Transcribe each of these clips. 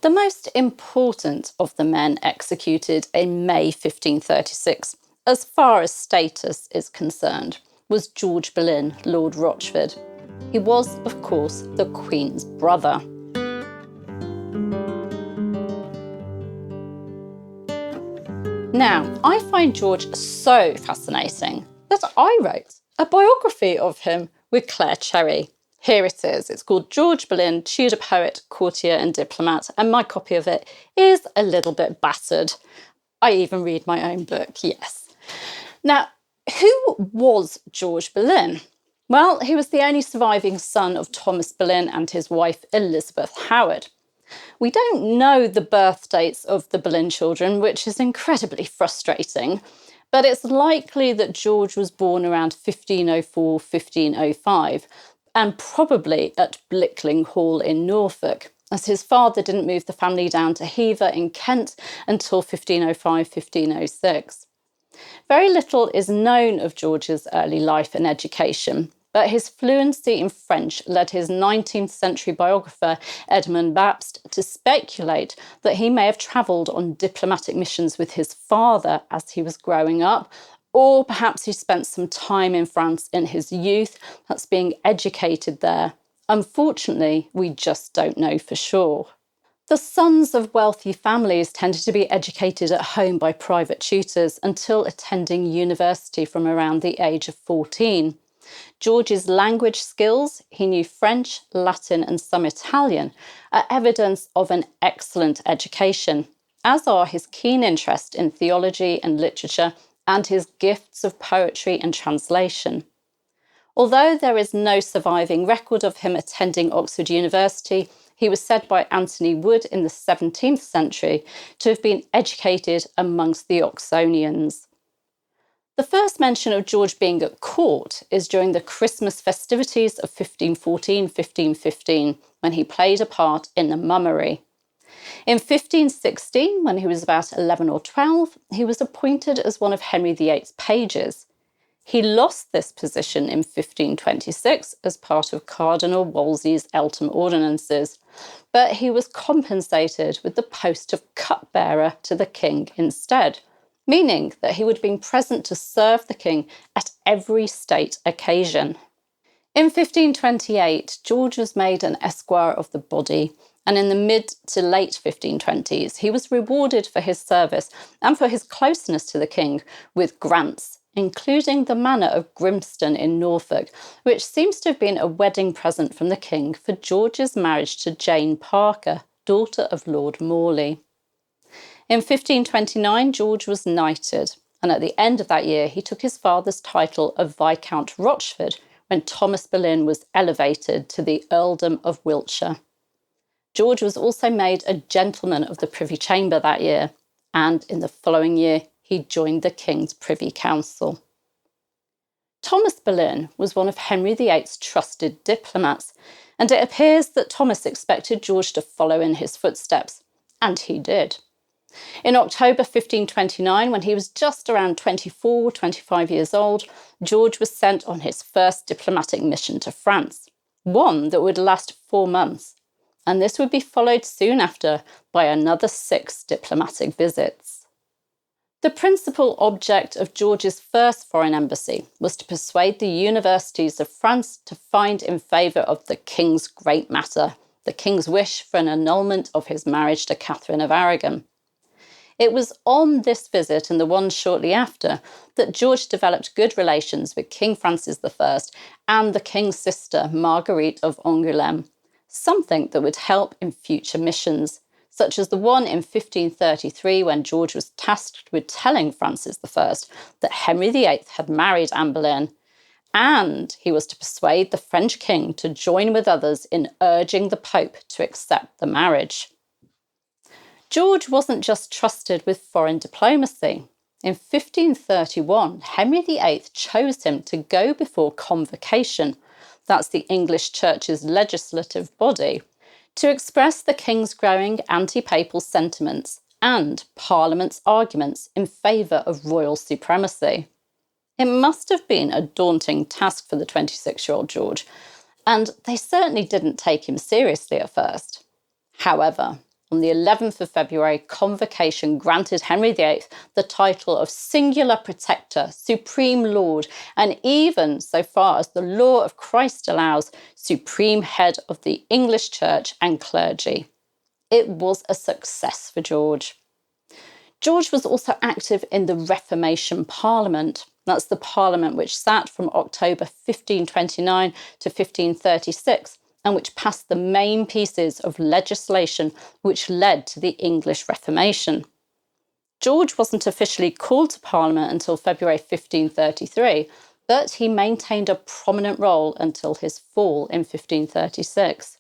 The most important of the men executed in May 1536, as far as status is concerned, was George Boleyn, Lord Rochford. He was, of course, the Queen's brother. Now, I find George so fascinating that I wrote a biography of him with Claire Cherry. Here it is. It's called George Boleyn, Tudor Poet, Courtier and Diplomat, and my copy of it is a little bit battered. I even read my own book, yes. Now, who was George Boleyn? Well, he was the only surviving son of Thomas Boleyn and his wife Elizabeth Howard. We don't know the birth dates of the Boleyn children, which is incredibly frustrating, but it's likely that George was born around 1504, 1505, and probably at Blickling Hall in Norfolk, as his father didn't move the family down to Hever in Kent until 1505, 1506. Very little is known of George's early life and education, but his fluency in French led his 19th century biographer Edmund Baptist to speculate that he may have travelled on diplomatic missions with his father as he was growing up, or perhaps he spent some time in France in his youth, that's being educated there. Unfortunately, we just don't know for sure. The sons of wealthy families tended to be educated at home by private tutors until attending university from around the age of 14. George's language skills, he knew French, Latin and some Italian, are evidence of an excellent education, as are his keen interest in theology and literature and his gifts of poetry and translation. Although there is no surviving record of him attending Oxford University, he was said by Anthony Wood in the 17th century to have been educated amongst the Oxonians. The first mention of George being at court is during the Christmas festivities of 1514-1515, when he played a part in the mummery. In 1516, when he was about 11 or 12, he was appointed as one of Henry VIII's pages. He lost this position in 1526 as part of Cardinal Wolsey's Eltham ordinances, but he was compensated with the post of cupbearer to the king instead, meaning that he would have been present to serve the king at every state occasion. In 1528, George was made an esquire of the body, and in the mid to late 1520s, he was rewarded for his service and for his closeness to the king with grants, including the manor of Grimston in Norfolk, which seems to have been a wedding present from the king for George's marriage to Jane Parker, daughter of Lord Morley. In 1529, George was knighted, and at the end of that year, he took his father's title of Viscount Rochford when Thomas Boleyn was elevated to the earldom of Wiltshire. George was also made a gentleman of the Privy Chamber that year, and in the following year, he joined the King's Privy Council. Thomas Boleyn was one of Henry VIII's trusted diplomats, and it appears that Thomas expected George to follow in his footsteps, and he did. In October 1529, when he was just around 24, 25 years old, George was sent on his first diplomatic mission to France, one that would last 4 months, and this would be followed soon after by another 6 diplomatic visits. The principal object of George's first foreign embassy was to persuade the universities of France to find in favour of the king's great matter, the king's wish for an annulment of his marriage to Catherine of Aragon. It was on this visit and the one shortly after that George developed good relations with King Francis I and the king's sister Marguerite of Angoulême, something that would help in future missions, such as the one in 1533 when George was tasked with telling Francis I that Henry VIII had married Anne Boleyn, and he was to persuade the French king to join with others in urging the Pope to accept the marriage. George wasn't just trusted with foreign diplomacy. In 1531, Henry VIII chose him to go before Convocation, that's the English Church's legislative body, to express the king's growing anti-papal sentiments and Parliament's arguments in favour of royal supremacy. It must have been a daunting task for the 26-year-old George, and they certainly didn't take him seriously at first. However, On the 11th of February, convocation granted Henry VIII the title of Singular Protector, Supreme Lord, and even, so far as the law of Christ allows, Supreme Head of the English Church and clergy. It was a success for George. George was also active in the Reformation Parliament. That's the Parliament which sat from October 1529 to 1536, and which passed the main pieces of legislation which led to the English Reformation. George wasn't officially called to Parliament until February 1533, but he maintained a prominent role until his fall in 1536.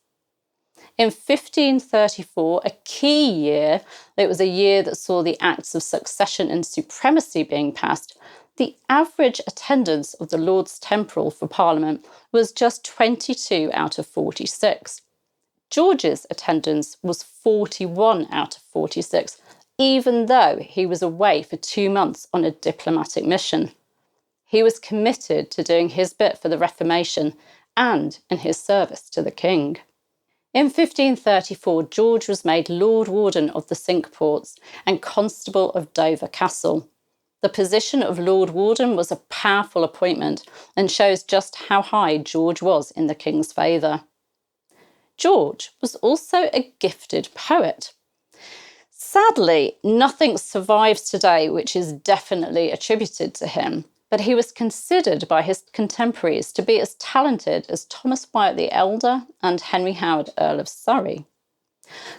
In 1534, a key year, it was a year that saw the Acts of Succession and Supremacy being passed, the average attendance of the Lords Temporal for Parliament was just 22 out of 46. George's attendance was 41 out of 46, even though he was away for 2 months on a diplomatic mission. He was committed to doing his bit for the Reformation and in his service to the king. In 1534, George was made Lord Warden of the Cinque Ports and Constable of Dover Castle. The position of Lord Warden was a powerful appointment and shows just how high George was in the king's favour. George was also a gifted poet. Sadly, nothing survives today which is definitely attributed to him, but he was considered by his contemporaries to be as talented as Thomas Wyatt the Elder and Henry Howard, Earl of Surrey.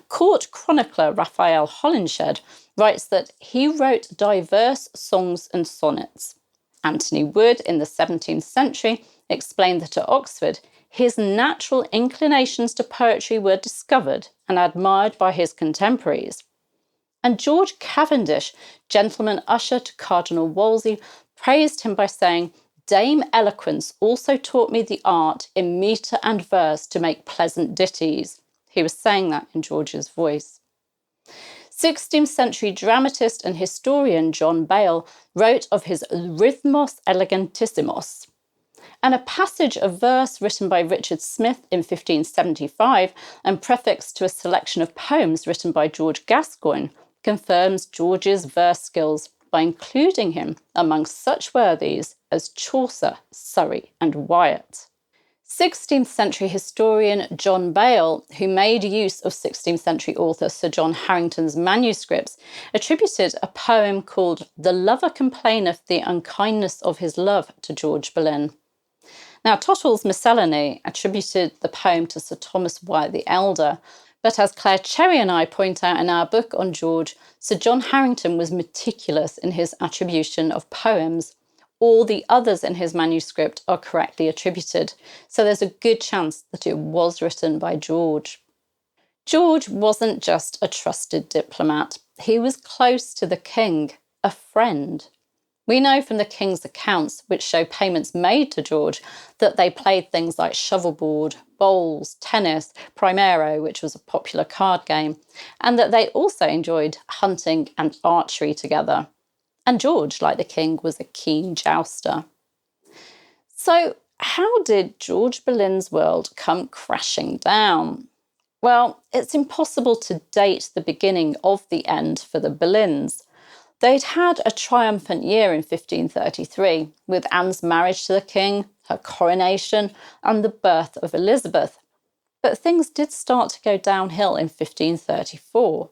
Court chronicler Raphael Holinshed writes that he wrote diverse songs and sonnets. Anthony Wood, in the 17th century, explained that at Oxford, his natural inclinations to poetry were discovered and admired by his contemporaries. And George Cavendish, gentleman usher to Cardinal Wolsey, praised him by saying, "Dame Eloquence also taught me the art in metre and verse to make pleasant ditties." He was saying that in George's voice. 16th century dramatist and historian John Bale wrote of his Rhythmos Elegantissimos. And a passage of verse written by Richard Smith in 1575 and prefixed to a selection of poems written by George Gascoigne confirms George's verse skills by including him amongst such worthies as Chaucer, Surrey and Wyatt. 16th century historian John Bale, who made use of 16th century author Sir John Harrington's manuscripts, attributed a poem called "The Lover Complaineth the Unkindness of His Love" to George Boleyn. Now, Tottle's Miscellany attributed the poem to Sir Thomas Wyatt the Elder, but as Claire Cherry and I point out in our book on George, Sir John Harrington was meticulous in his attribution of poems. All the others in his manuscript are correctly attributed, so there's a good chance that it was written by George. George wasn't just a trusted diplomat, he was close to the king, a friend. We know from the king's accounts, which show payments made to George, that they played things like shovelboard, bowls, tennis, primero, which was a popular card game, and that they also enjoyed hunting and archery together. And George, like the king, was a keen jouster. So how did George Boleyn's world come crashing down? Well, it's impossible to date the beginning of the end for the Boleyns. They'd had a triumphant year in 1533, with Anne's marriage to the king, her coronation, and the birth of Elizabeth. But things did start to go downhill in 1534.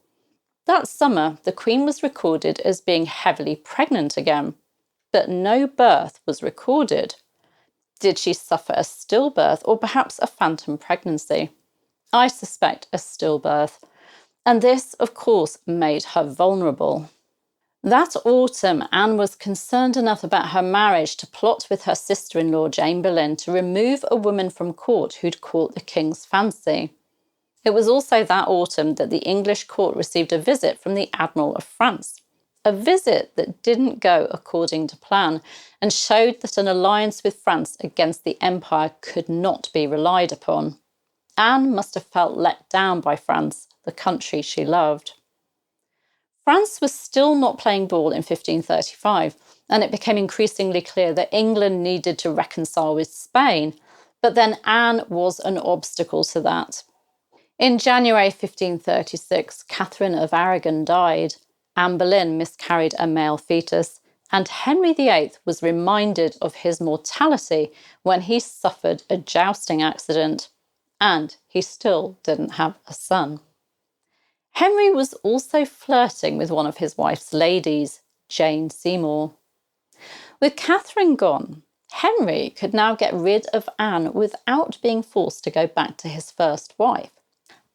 That summer, the Queen was recorded as being heavily pregnant again, but no birth was recorded. Did she suffer a stillbirth or perhaps a phantom pregnancy? I suspect a stillbirth. And this, of course, made her vulnerable. That autumn, Anne was concerned enough about her marriage to plot with her sister-in-law, Jane Boleyn, to remove a woman from court who'd caught the king's fancy. It was also that autumn that the English court received a visit from the Admiral of France, a visit that didn't go according to plan and showed that an alliance with France against the Empire could not be relied upon. Anne must have felt let down by France, the country she loved. France was still not playing ball in 1535, and it became increasingly clear that England needed to reconcile with Spain, but then Anne was an obstacle to that. In January 1536, Catherine of Aragon died, Anne Boleyn miscarried a male fetus, and Henry VIII was reminded of his mortality when he suffered a jousting accident, and he still didn't have a son. Henry was also flirting with one of his wife's ladies, Jane Seymour. With Catherine gone, Henry could now get rid of Anne without being forced to go back to his first wife.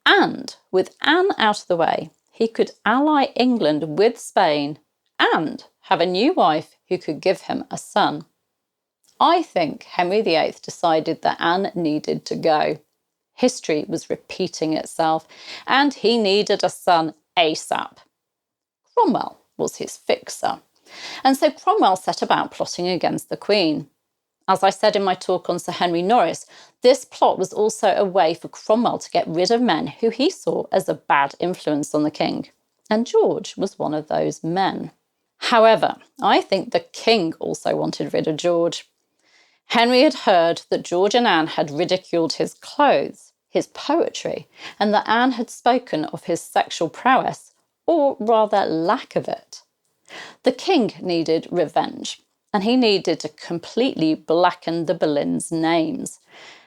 And with Anne out of the way, he could ally England with Spain and have a new wife who could give him a son. I think Henry VIII decided that Anne needed to go. History was repeating itself, and he needed a son ASAP. Cromwell was his fixer, and so Cromwell set about plotting against the Queen. As I said in my talk on Sir Henry Norris, this plot was also a way for Cromwell to get rid of men who he saw as a bad influence on the king, and George was one of those men. However, I think the king also wanted rid of George. Henry had heard that George and Anne had ridiculed his clothes, his poetry, and that Anne had spoken of his sexual prowess, or rather lack of it. The king needed revenge, and he needed to completely blacken the Boleyns' names.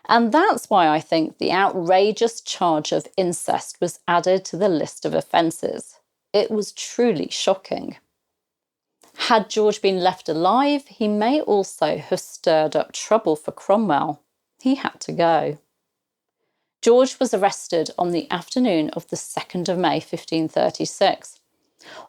And that's why I think the outrageous charge of incest was added to the list of offences. It was truly shocking. Had George been left alive, he may also have stirred up trouble for Cromwell. He had to go. George was arrested on the afternoon of the 2nd of May 1536.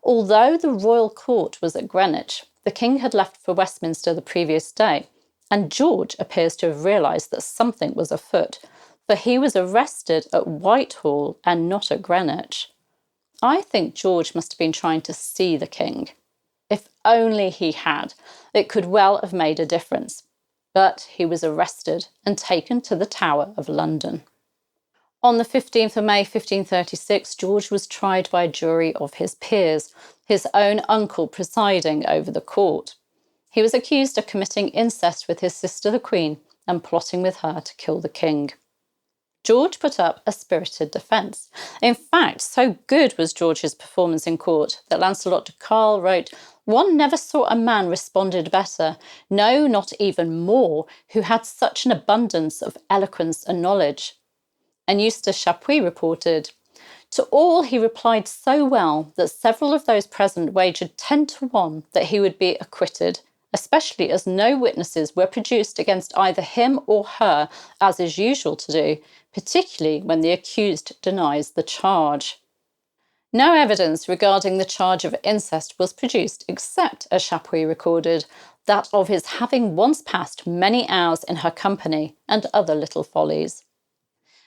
Although the royal court was at Greenwich, the king had left for Westminster the previous day, and George appears to have realised that something was afoot, for he was arrested at Whitehall and not at Greenwich. I think George must have been trying to see the king. If only he had, it could well have made a difference. But he was arrested and taken to the Tower of London. On the 15th of May 1536, George was tried by a jury of his peers, his own uncle presiding over the court. He was accused of committing incest with his sister the Queen and plotting with her to kill the king. George put up a spirited defence. In fact, so good was George's performance in court that Lancelot de Carle wrote, "One never saw a man responded better, no, not even more, who had such an abundance of eloquence and knowledge." And Eustace Chapuis reported, "To all he replied so well that several of those present wagered 10 to 1 that he would be acquitted, especially as no witnesses were produced against either him or her, as is usual to do, particularly when the accused denies the charge." No evidence regarding the charge of incest was produced except, as Chapuis recorded, that of his having once passed many hours in her company and other little follies.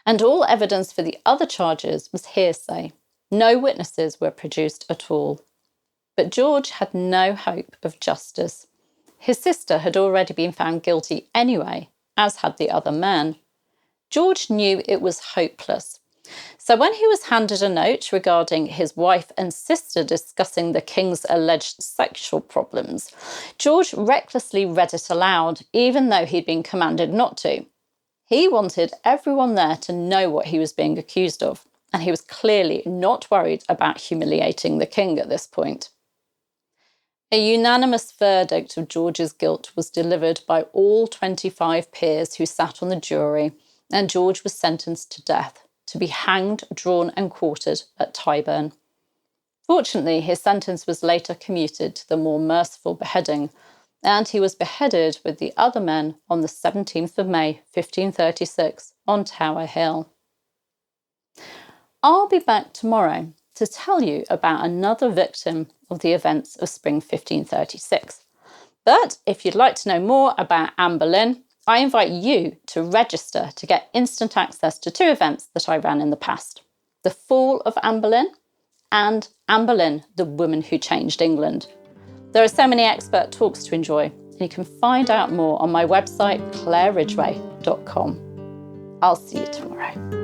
And all evidence for the other charges was hearsay. No witnesses were produced at all. But George had no hope of justice. His sister had already been found guilty anyway, as had the other men. George knew it was hopeless. So when he was handed a note regarding his wife and sister discussing the king's alleged sexual problems, George recklessly read it aloud, even though he'd been commanded not to. He wanted everyone there to know what he was being accused of, and he was clearly not worried about humiliating the king at this point. A unanimous verdict of George's guilt was delivered by all 25 peers who sat on the jury, and George was sentenced to death, to be hanged, drawn and quartered at Tyburn. Fortunately, his sentence was later commuted to the more merciful beheading, and he was beheaded with the other men on the 17th of May 1536 on Tower Hill. I'll be back tomorrow to tell you about another victim of the events of spring 1536. But if you'd like to know more about Anne Boleyn, I invite you to register to get instant access to 2 events that I ran in the past: The Fall of Anne Boleyn and Anne Boleyn, the Woman Who Changed England. There are so many expert talks to enjoy, and you can find out more on my website, claireridgway.com. I'll see you tomorrow.